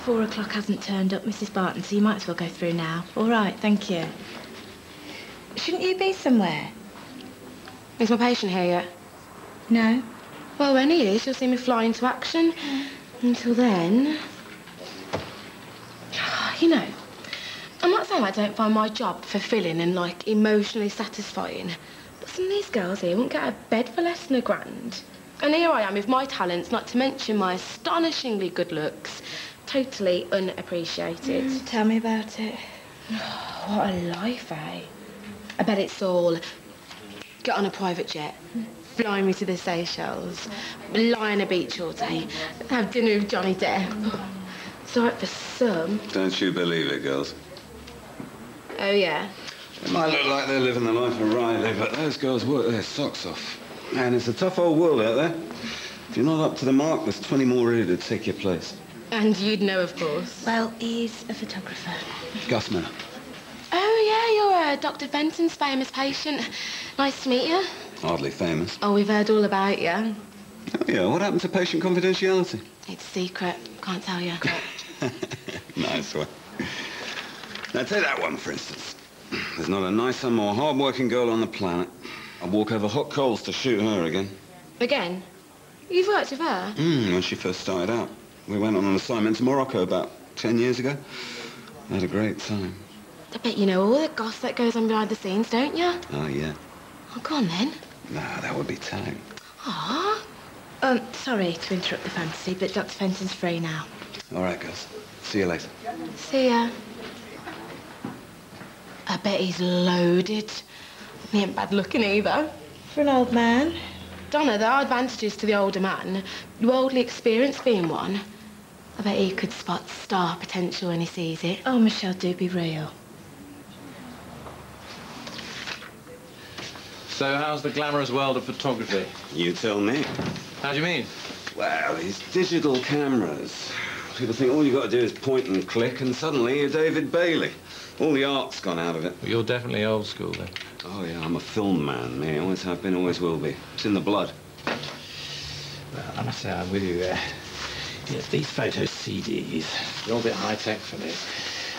4 o'clock hasn't turned up, Mrs. Barton, so you might as well go through now. All right, thank you. Shouldn't you be somewhere? Is my patient here yet? No. Well, when he is, you'll see me fly into action. Until then... You know, I'm not saying I don't find my job fulfilling and, like, emotionally satisfying, but some of these girls here won't get out of bed for less than £1,000. And here I am with my talents, not to mention my astonishingly good looks, totally unappreciated. Tell me about it. What a life, eh? I bet it's all get on a private jet, fly me to the Seychelles, lie on a beach all day, have dinner with Johnny Depp. It's all right for some. Don't you believe it, girls? Oh, yeah? It might look like they're living the life of Riley, but those girls work their socks off. Man, it's a tough old world out there. If you're not up to the mark, there's 20 more ready to take your place. And you'd know, of course. Well, he's a photographer. Gus Miller. Oh, yeah, you're Dr. Fenton's famous patient. Nice to meet you. Hardly famous. Oh, we've heard all about you. Oh, yeah, what happened to patient confidentiality? It's secret. Can't tell you. Nice one. Now, take that one, for instance. There's not a nicer, more hard-working girl on the planet. I'd walk over hot coals to shoot her again. Again? You've worked with her? When she first started out. We went on an assignment to Morocco about 10 years ago. We had a great time. I bet you know all the gossip that goes on behind the scenes, don't you? Oh, yeah. Oh, go on, then. Nah, that would be telling. Ah. Sorry to interrupt the fantasy, but Dr. Fenton's free now. All right, girls. See you later. See ya. I bet he's loaded. He ain't bad looking either. For an old man. Donna, there are advantages to the older man, worldly experience being one. I bet he could spot star potential when he sees it. Oh, Michelle, do be real. So how's the glamorous world of photography? You tell me. How do you mean? Well, these digital cameras. People think all you got to do is point and click, and suddenly you're David Bailey. All the art's gone out of it. Well, you're definitely old school, then. Oh, yeah, I'm a film man, me. Always have been, always will be. It's in the blood. Well, I must say I'm with you there. Yes, these photo CDs, they're all a bit high-tech for me.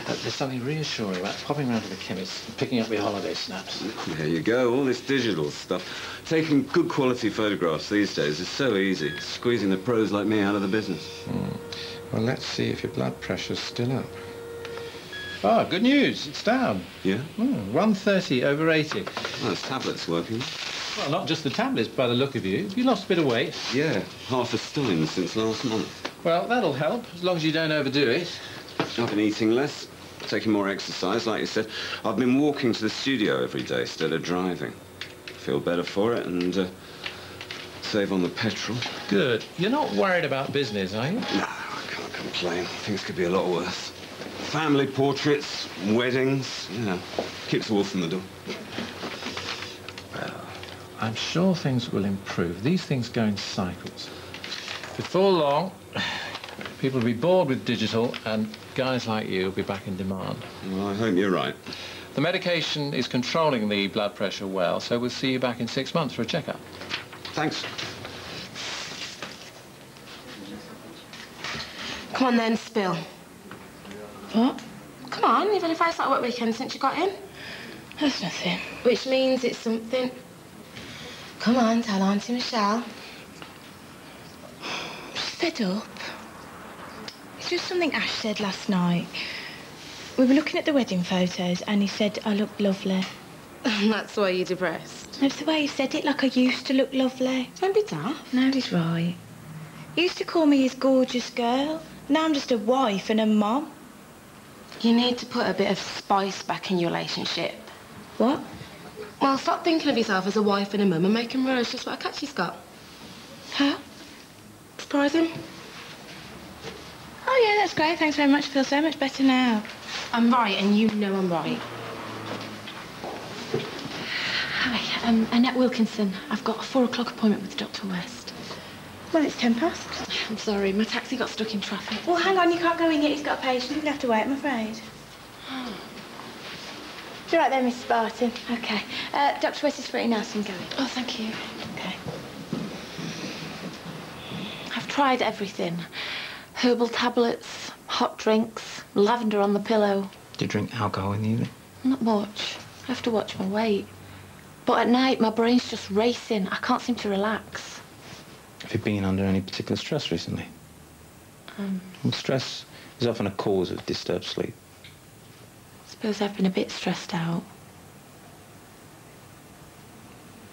There's something reassuring about popping round to the chemist and picking up your holiday snaps. There you go, all this digital stuff. Taking good quality photographs these days is so easy. Squeezing the pros like me out of the business. Well, let's see if your blood pressure's still up. Oh, good news. It's down. Yeah? 130 over 80. Well, those tablets working. Well, not just the tablets, by the look of you. You lost a bit of weight. Yeah, half a stone since last month. Well, that'll help, as long as you don't overdo it. I've been eating less, taking more exercise, like you said. I've been walking to the studio every day instead of driving. Feel better for it and save on the petrol. Good. You're not worried about business, are you? No, I can't complain. Things could be a lot worse. Family portraits, weddings, you know, keeps the wolf from the door. Well, I'm sure things will improve. These things go in cycles. Before long, people will be bored with digital and guys like you will be back in demand. Well, I hope you're right. The medication is controlling the blood pressure well, so we'll see you back in 6 months for a checkup. Thanks. Come on, then, spill. What? Come on, you've had a face like what weekend since you got in. That's nothing. Which means it's something. Come on, tell Auntie Michelle. I'm just fed up. It's just something Ash said last night. We were looking at the wedding photos and he said I looked lovely. That's why you're depressed. That's the way he said it, like I used to look lovely. Don't be daft. No, he's right. He used to call me his gorgeous girl. Now I'm just a wife and a mom. You need to put a bit of spice back in your relationship. What? Well, stop thinking of yourself as a wife and a mum and make him realise just what a catch he's got. Huh? Surprise him. Oh, yeah, that's great. Thanks very much. I feel so much better now. I'm right, and you know I'm right. Hi, Annette Wilkinson. I've got a 4 o'clock appointment with Dr. West. Well, it's 10 past. I'm sorry, my taxi got stuck in traffic. Well, hang on, you can't go in yet. He's got a patient. You'll have to wait, I'm afraid. It's all right there, Mrs. Barton. OK. Dr. West is free now, so I'm going. Oh, thank you. OK. I've tried everything. Herbal tablets, hot drinks, lavender on the pillow. Do you drink alcohol in the evening? Not much. I have to watch my weight. But at night, my brain's just racing. I can't seem to relax. Have you been under any particular stress recently? Well, stress is often a cause of disturbed sleep. I suppose I've been a bit stressed out.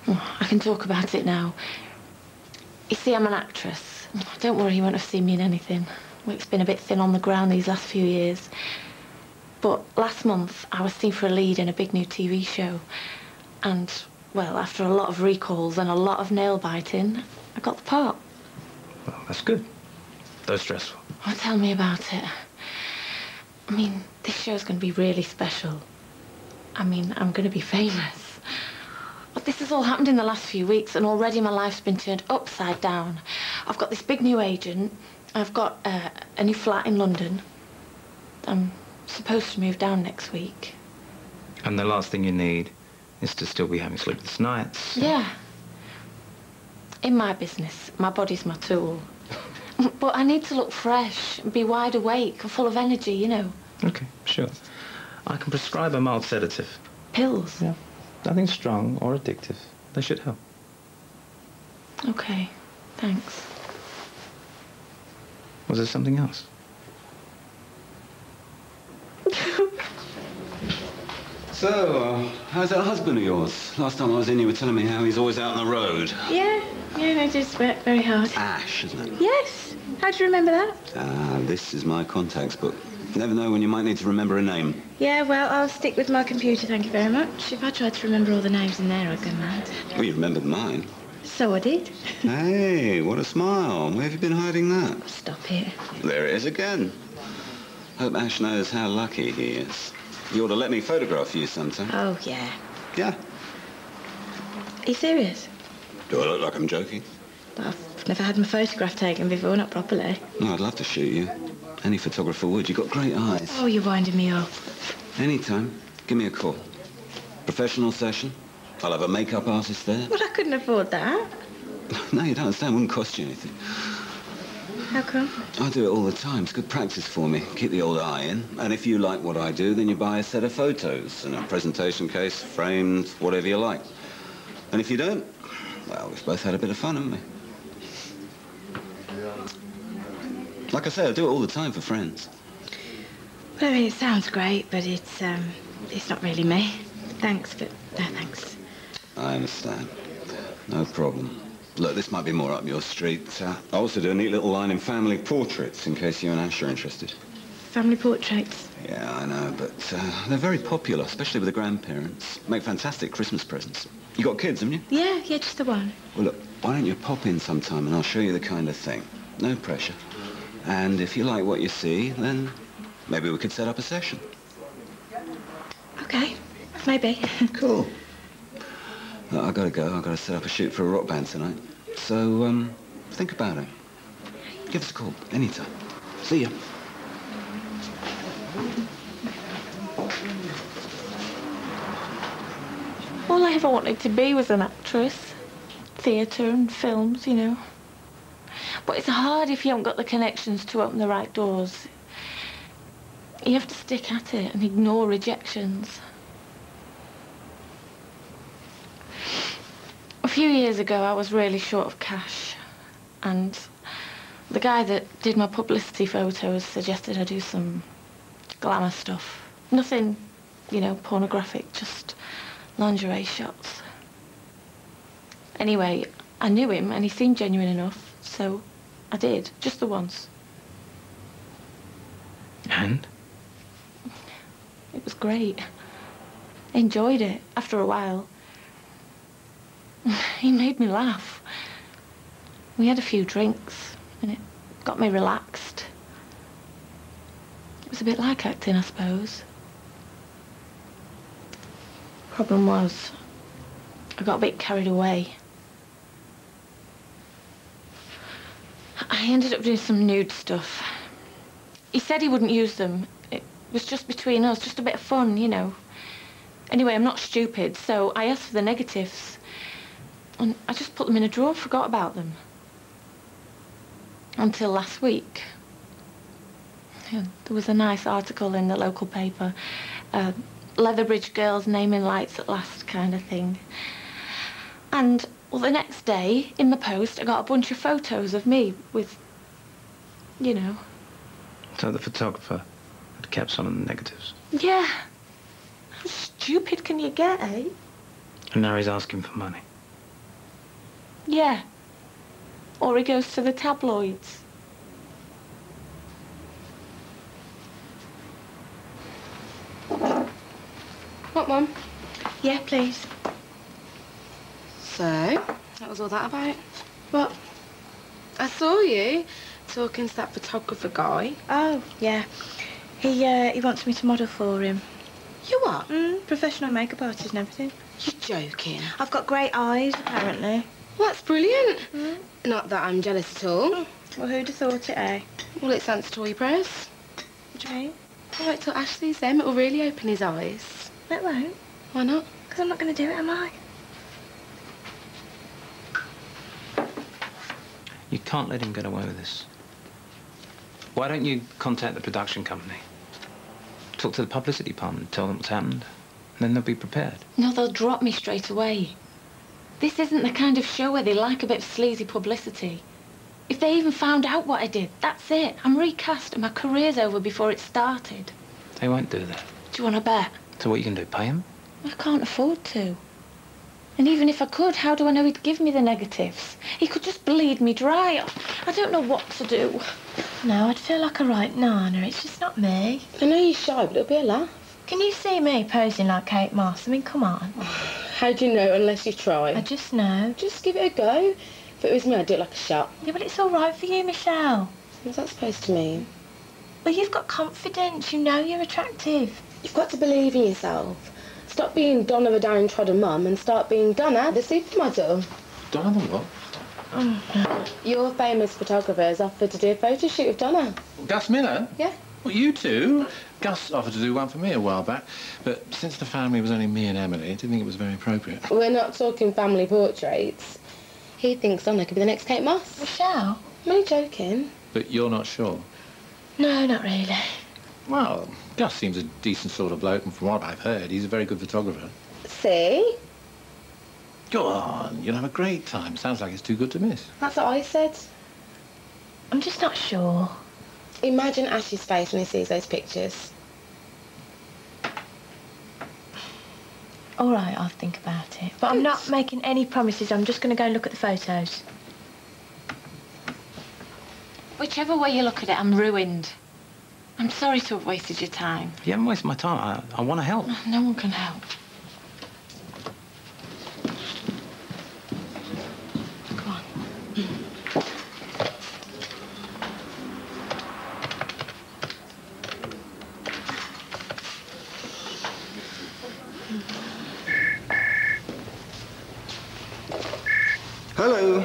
Oh, I can talk about it now. You see, I'm an actress. Don't worry, you won't have seen me in anything. Work's been a bit thin on the ground these last few years. But last month, I was seen for a lead in a big new TV show. And, well, after a lot of recalls and a lot of nail-biting, I got the part. Well, that's good. Though stressful. Oh, tell me about it. I mean, this show's going to be really special. I mean, I'm going to be famous. But this has all happened in the last few weeks, and already my life's been turned upside down. I've got this big new agent. I've got a new flat in London. I'm supposed to move down next week. And the last thing you need is to still be having sleepless nights. Yeah. In my business, my body's my tool. But I need to look fresh, be wide awake, and full of energy, you know. Okay, sure. I can prescribe a mild sedative. Pills? Yeah. Nothing strong or addictive. They should help. Okay, thanks. Was there something else? So, how's that husband of yours? Last time I was in, you were telling me how he's always out on the road. Yeah, they just work very hard. Ash, isn't it? Yes. How do you remember that? This is my contacts book. You never know when you might need to remember a name. Yeah, well, I'll stick with my computer, thank you very much. If I tried to remember all the names in there, I'd go mad. Well, you remembered mine. So I did. Hey, what a smile. Where have you been hiding that? Stop it. There it is again. Hope Ash knows how lucky he is. You ought to let me photograph you sometime. Oh, yeah. Yeah. Are you serious? Do I look like I'm joking? But I've never had my photograph taken before, not properly. No, I'd love to shoot you. Any photographer would. You've got great eyes. Oh, you're winding me up. Anytime. Give me a call. Professional session. I'll have a makeup artist there. Well, I couldn't afford that. No, you don't understand. It wouldn't cost you anything. How come? I do it all the time. It's good practice for me. Keep the old eye in. And if you like what I do, then you buy a set of photos and a presentation case, framed, whatever you like. And if you don't, well, we've both had a bit of fun, haven't we? Like I say, I do it all the time for friends. Well, I mean, it sounds great, but it's not really me. Thanks, but no thanks. I understand. No problem. Look, this might be more up your street. I also do a neat little line in family portraits, in case you and Ash are interested. Family portraits? Yeah, I know, but they're very popular, especially with the grandparents. Make fantastic Christmas presents. You got kids, haven't you? Yeah, just the one. Well, look, why don't you pop in sometime and I'll show you the kind of thing. No pressure. And if you like what you see, then maybe we could set up a session. Okay, maybe. Cool. Look, I've got to go. I've got to set up a shoot for a rock band tonight. So, think about it. Give us a call, anytime. See ya. All I ever wanted to be was an actress. Theatre and films, you know. But it's hard if you haven't got the connections to open the right doors. You have to stick at it and ignore rejections. A few years ago, I was really short of cash. And the guy that did my publicity photos suggested I do some glamour stuff. Nothing, you know, pornographic, just lingerie shots. Anyway, I knew him and he seemed genuine enough, so I did, just the once. And? It was great. I enjoyed it after a while. He made me laugh. We had a few drinks and it got me relaxed. It was a bit like acting, I suppose. Problem was, I got a bit carried away. I ended up doing some nude stuff. He said he wouldn't use them. It was just between us, just a bit of fun, you know. Anyway, I'm not stupid, so I asked for the negatives. And I just put them in a drawer and forgot about them. Until last week. Yeah, there was a nice article in the local paper. Leatherbridge girls naming lights at last kind of thing. And, well, the next day, in the post, I got a bunch of photos of me with, you know. So the photographer had kept some of the negatives? Yeah. How stupid can you get, eh? And now he's asking for money? Yeah. Or he goes to the tabloids. What, Mum? Yeah, please. So, that was all that about? What? I saw you talking to that photographer guy. Oh, yeah. He wants me to model for him. You what? Professional makeup artist and everything. You're joking. I've got great eyes, apparently. Well, that's brilliant. Not that I'm jealous at all. Well, who'd have thought it, eh? Well, it's Aunt's toy press. What do you mean? Well, wait till Ash sees them. It'll really open his eyes. It won't. Why not? Because I'm not going to do it, am I? You can't let him get away with this. Why don't you contact the production company? Talk to the publicity department, tell them what's happened, and then they'll be prepared. No, they'll drop me straight away. This isn't the kind of show where they like a bit of sleazy publicity. If they even found out what I did, that's it. I'm recast and my career's over before it started. They won't do that. Do you want to bet? So what you can do, pay him? I can't afford to. And even if I could, how do I know he'd give me the negatives? He could just bleed me dry. I don't know what to do. No, I'd feel like a right nana. It's just not me. I know you're shy, but it'll be a laugh. Can you see me posing like Kate Moss? I mean, come on. How do you know unless you try? I just know. Just give it a go. If it was me, I'd do it like a shot. Yeah, but it's all right for you, Michelle. What's that supposed to mean? Well, you've got confidence. You know you're attractive. You've got to believe in yourself. Stop being Donna the downtrodden mum and start being Donna the supermodel. Donna the what? Your famous photographer has offered to do a photo shoot with Donna. Gus Miller? Yeah. Well, you two. Gus offered to do one for me a while back, but since the family was only me and Emily, I didn't think it was very appropriate. We're not talking family portraits. He thinks Donna could be the next Kate Moss. Michelle? I'm only joking. But you're not sure? No, not really. Well, Gus seems a decent sort of bloke, and from what I've heard, he's a very good photographer. See? Go on, you'll have a great time. Sounds like it's too good to miss. That's what I said. I'm just not sure. Imagine Ash's face when he sees those pictures. All right, I'll think about it. But I'm not making any promises. I'm just going to go and look at the photos. Whichever way you look at it, I'm ruined. I'm sorry to have wasted your time. You haven't wasted my time. I want to help. No one can help. Go on. Hello.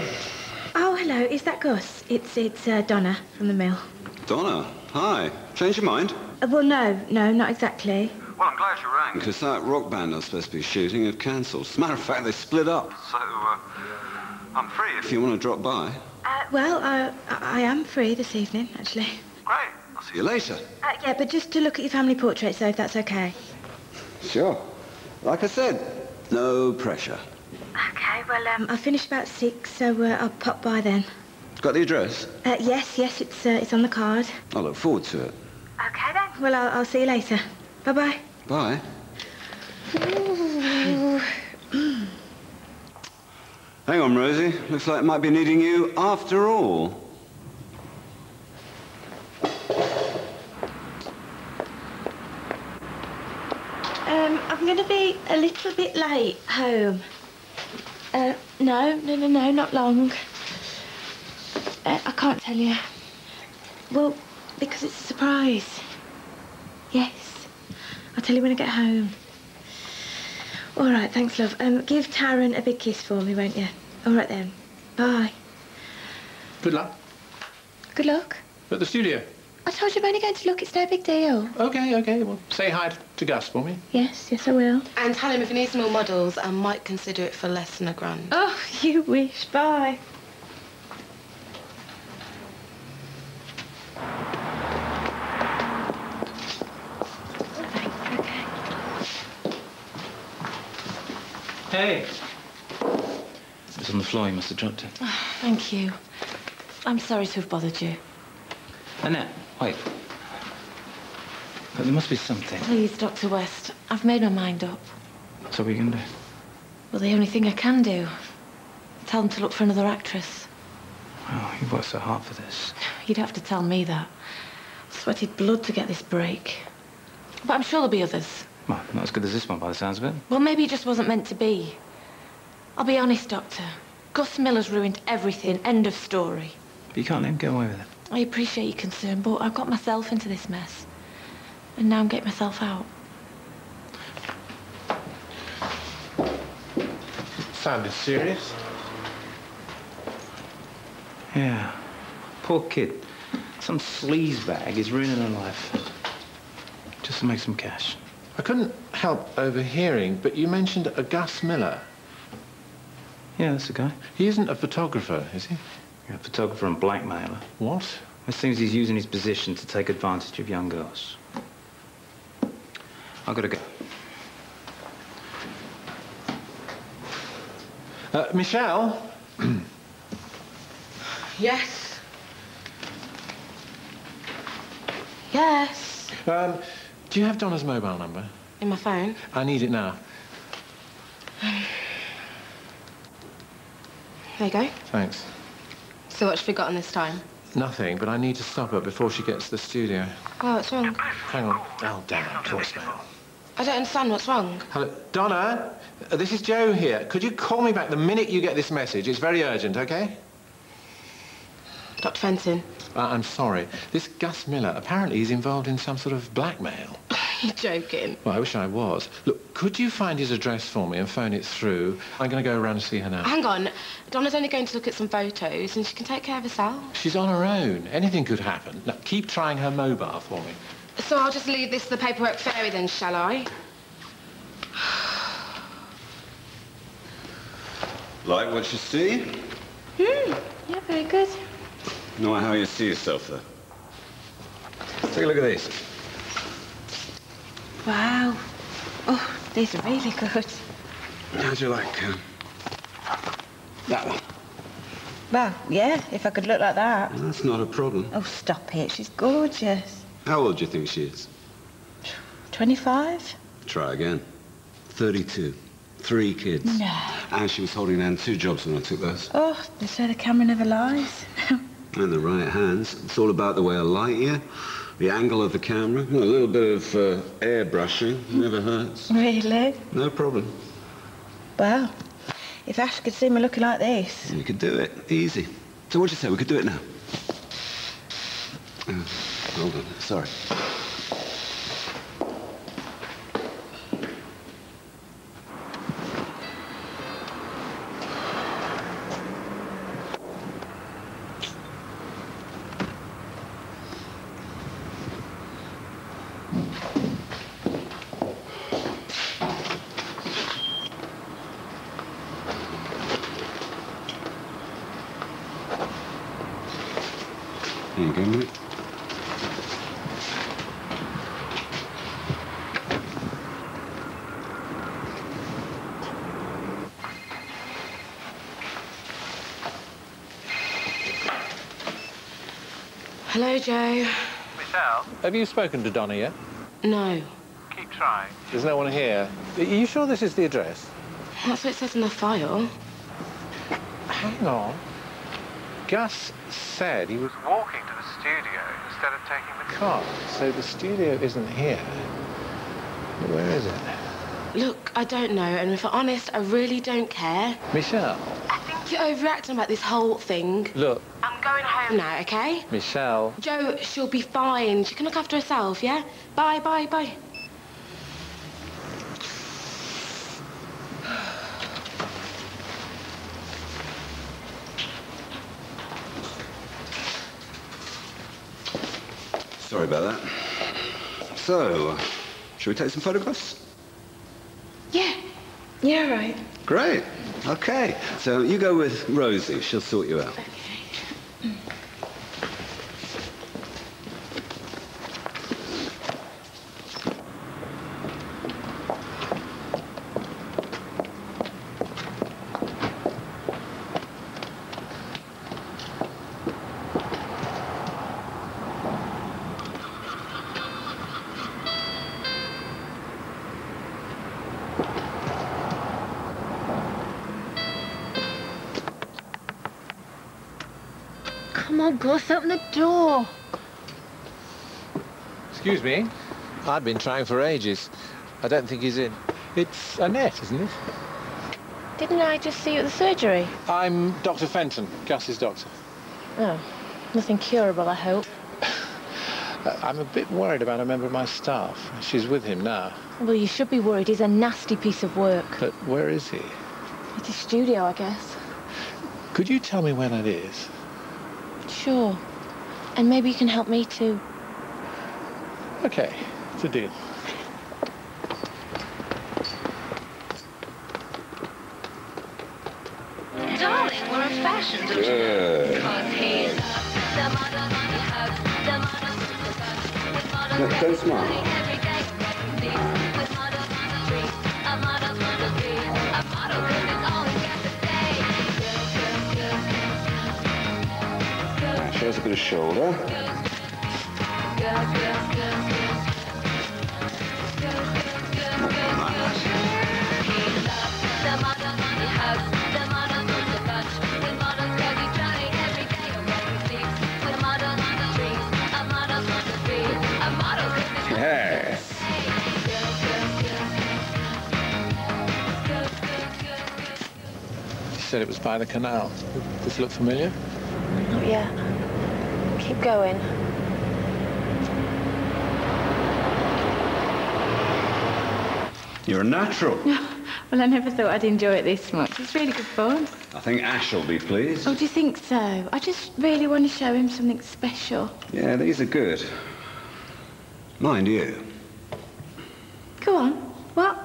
Oh, hello. Is that Gus? It's Donna from the mill. Donna, hi. Changed your mind? Well, no, not exactly. Well, I'm glad you rang, because that rock band I was supposed to be shooting have cancelled. As a matter of fact, they split up. So, I'm free if you want to drop by. I am free this evening, actually. Great. I'll see you later. Yeah, but just to look at your family portraits, though, if that's okay. Sure. Like I said, no pressure. Okay, well, I'll finish about 6, so I'll pop by then. Got the address? Yes, it's on the card. I look forward to it. Okay, then. Well, I'll see you later. Bye-bye. Bye. Hang on, Rosie. Looks like it might be needing you after all. I'm going to be a little bit late home. No, not long. I can't tell you. Well, because it's a surprise. Yes. I'll tell you when I get home. All right, thanks, love. Give Taryn a big kiss for me, won't you? All right, then. Bye. Good luck. Good luck. At the studio. I told you I'm only going to look. It's no big deal. Okay. Well, say hi to Gus for me. Yes, I will. And tell him if he needs more models, I might consider it for less than £1,000. Oh, you wish. Bye. Hey! It was on the floor. You must have dropped it. Oh, thank you. I'm sorry to have bothered you. Annette, wait. But there must be something. Please, Dr. West, I've made my mind up. So what are you going to do? Well, the only thing I can do. Tell them to look for another actress. Oh, you've worked so hard for this. You'd have to tell me that. I sweated blood to get this break. But I'm sure there'll be others. Well, not as good as this one by the sounds of it. Well, maybe it just wasn't meant to be. I'll be honest, Doctor. Gus Miller's ruined everything. End of story. But you can't let him get away with it. I appreciate your concern, but I've got myself into this mess. And now I'm getting myself out. Sounded serious. Yeah. Poor kid. Some sleazebag is ruining her life. Just to make some cash. I couldn't help overhearing, but you mentioned a Gus Miller. Yeah, that's the guy. He isn't a photographer, is he? Yeah, a photographer and blackmailer. What? It seems he's using his position to take advantage of young girls. I've got to go. Michelle? Yes. Yes. Do you have Donna's mobile number? In my phone. I need it now. There you go. Thanks. So what's she forgotten this time? Nothing, but I need to stop her before she gets to the studio. Oh, what's wrong? Hang on. Oh, damn it. Voicemail. I don't understand what's wrong. Hello. Donna? This is Joe here. Could you call me back the minute you get this message? It's very urgent, OK? Dr. Fenton. I'm sorry. This Gus Miller, apparently he's involved in some sort of blackmail. You're joking. Well, I wish I was. Look, could you find his address for me and phone it through? I'm going to go around and see her now. Hang on. Donna's only going to look at some photos and she can take care of herself. She's on her own. Anything could happen. Now, keep trying her mobile for me. So I'll just leave this to the paperwork fairy then, shall I? Like what you see? Yeah, very good. Know how you see yourself, though. Take a look at these. Wow. Oh, these are really good. How'd you like that one? Well, yeah, if I could look like that. Well, that's not a problem. Oh, stop it. She's gorgeous. How old do you think she is? 25? Try again. 32. 3 kids. No. And she was holding down 2 jobs when I took those. Oh, they say the camera never lies. In the right hands. It's all about the way I light you, the angle of the camera, a little bit of airbrushing. Never hurts. Really? No problem. Well, if Ash could see me looking like this. You could do it. Easy. So what'd you say? We could do it now? Hold on. Sorry. Here you go, mate. Hello, Joe. Michelle? Have you spoken to Donna yet? No. Keep trying. There's no one here. Are you sure this is the address? That's what it says in the file. Hang on. Gus said he was walking to the studio instead of taking the car. So the studio isn't here. Where is it? Look, I don't know, and if I'm honest, I really don't care. Michelle? I think you're overreacting about this whole thing. Look. I'm going home now, okay? Michelle. Joe, she'll be fine. She can look after herself, yeah? Bye, bye, bye. Sorry about that. So, shall we take some photographs? Yeah. Yeah, right. Great. Okay. So you go with Rosie. She'll sort you out. Come on, Gus, open the door. Excuse me? I've been trying for ages. I don't think he's in. It's Annette, isn't it? Didn't I just see you at the surgery? I'm Dr. Fenton, Gus's doctor. Oh, nothing curable, I hope. I'm a bit worried about a member of my staff. She's with him now. Well, you should be worried. He's a nasty piece of work. But where is he? At his studio, I guess. Could you tell me where that is? Sure. And maybe you can help me too. OK, it's a deal. Darling, we're a fashion Good. Look, don't smile. Right, show us a bit of shoulder. Hey. You said it was by the canal. Does this look familiar? Not yet. Keep going. You're a natural. Well, I never thought I'd enjoy it this much. It's really good fun. I think Ash will be pleased. Oh, do you think so? I just really want to show him something special. Yeah, these are good. Mind you. Go on. What?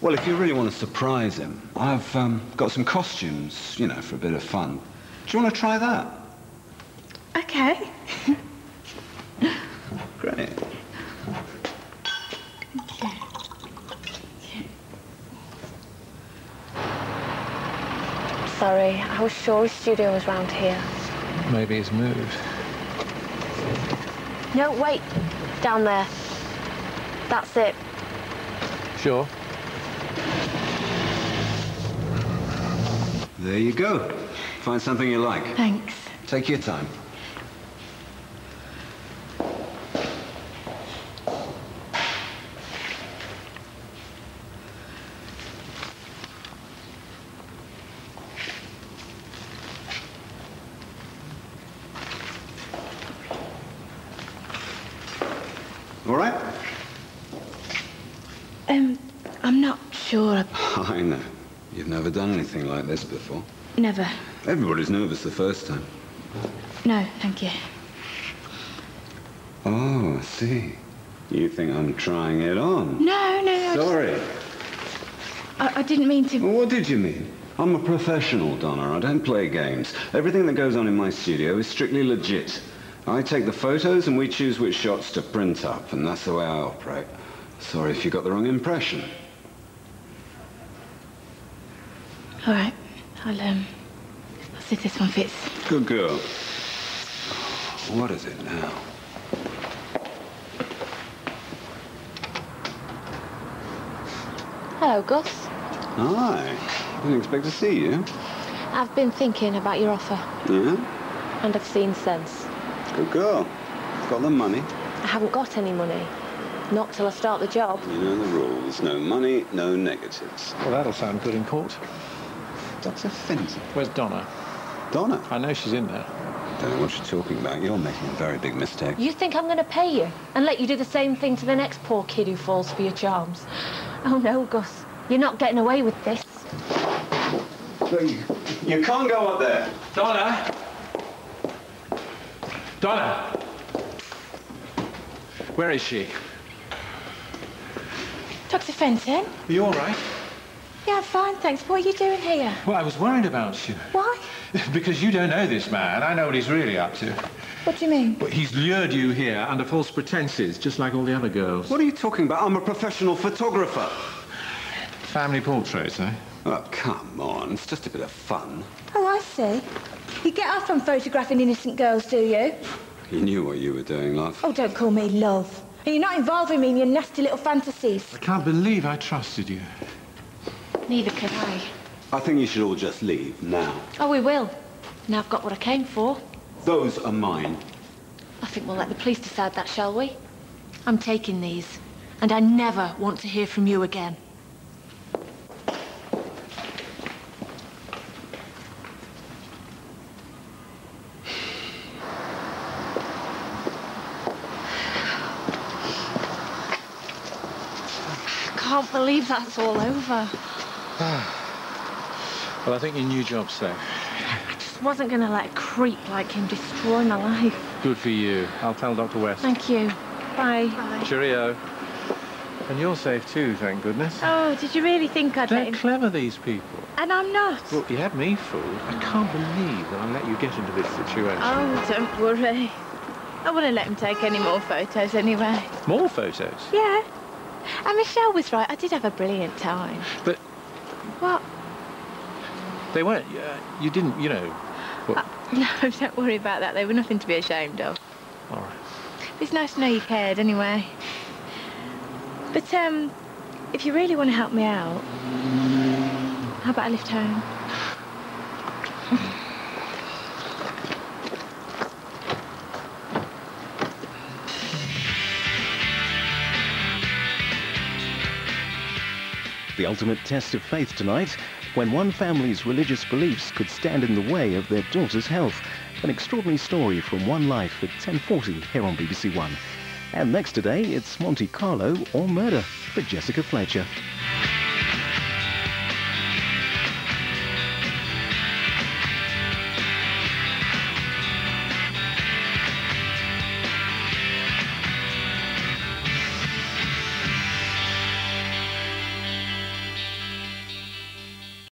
Well, if you really want to surprise him, I've got some costumes, you know, for a bit of fun. Do you want to try that? Okay. Great. Sorry, I was sure his studio was round here. Maybe he's moved. No, wait. Down there. That's it. Sure. There you go. Find something you like. Thanks. Take your time. All right? I'm not sure. I know. You've never done anything like this before. Never. Everybody's nervous the first time. No, thank you. Oh, I see. You think I'm trying it on? No, no. Sorry. I didn't mean to... Well, what did you mean? I'm a professional, Donna. I don't play games. Everything that goes on in my studio is strictly legit. I take the photos and we choose which shots to print up, and that's the way I operate. Sorry if you got the wrong impression. All right. I'll see if this one fits. Good girl. What is it now? Hello, Gus. Hi. Didn't expect to see you. I've been thinking about your offer, Yeah? and I've seen sense. Good girl. Got the money. I haven't got any money. Not till I start the job. You know the rules. No money, no negatives. Well, that'll sound good in court. Dr. Fenton. Where's Donna? Donna? I know she's in there. Don't know what you're talking about. You're making a very big mistake. You think I'm going to pay you and let you do the same thing to the next poor kid who falls for your charms? Oh, no, Gus. You're not getting away with this. Look, you can't go up there. Donna! Donna! Where is she? Dr. Fenton? Are you all right? Yeah, I'm fine, thanks. What are you doing here? Well, I was worried about you. Why? Because you don't know this man. I know what he's really up to. What do you mean? Well, he's lured you here under false pretenses, just like all the other girls. What are you talking about? I'm a professional photographer. Family portraits, eh? Oh, come on. It's just a bit of fun. Oh, I see. You get off on photographing innocent girls, do you? You knew what you were doing, love. Oh, don't call me love. And you're not involving me in your nasty little fantasies. I can't believe I trusted you. Neither can I. I think you should all just leave now. Oh, we will. Now I've got what I came for. Those are mine. I think we'll let the police decide that, shall we? I'm taking these, and I never want to hear from you again. I can't believe that's all over. Well, I think your new job's safe. I just wasn't going to let a creep like him destroy my life. Good for you. I'll tell Dr. West. Thank you. Bye. Bye. Cheerio. And you're safe too, thank goodness. Oh, did you really think I'd let They're him... clever, these people. And I'm not. Well, you had me fooled. I can't believe that I let you get into this situation. Oh, don't worry. I wouldn't let him take any more photos anyway. More photos? Yeah. And Michelle was right. I did have a brilliant time. But What? they weren't... you didn't, you know... What? No, don't worry about that. They were nothing to be ashamed of. All right. It's nice to know you cared anyway. But, if you really want to help me out, how about a lift home? The ultimate test of faith tonight, when one family's religious beliefs could stand in the way of their daughter's health. An extraordinary story from One Life at 10:40 here on BBC1. And next today, it's Monte Carlo or Murder for Jessica Fletcher.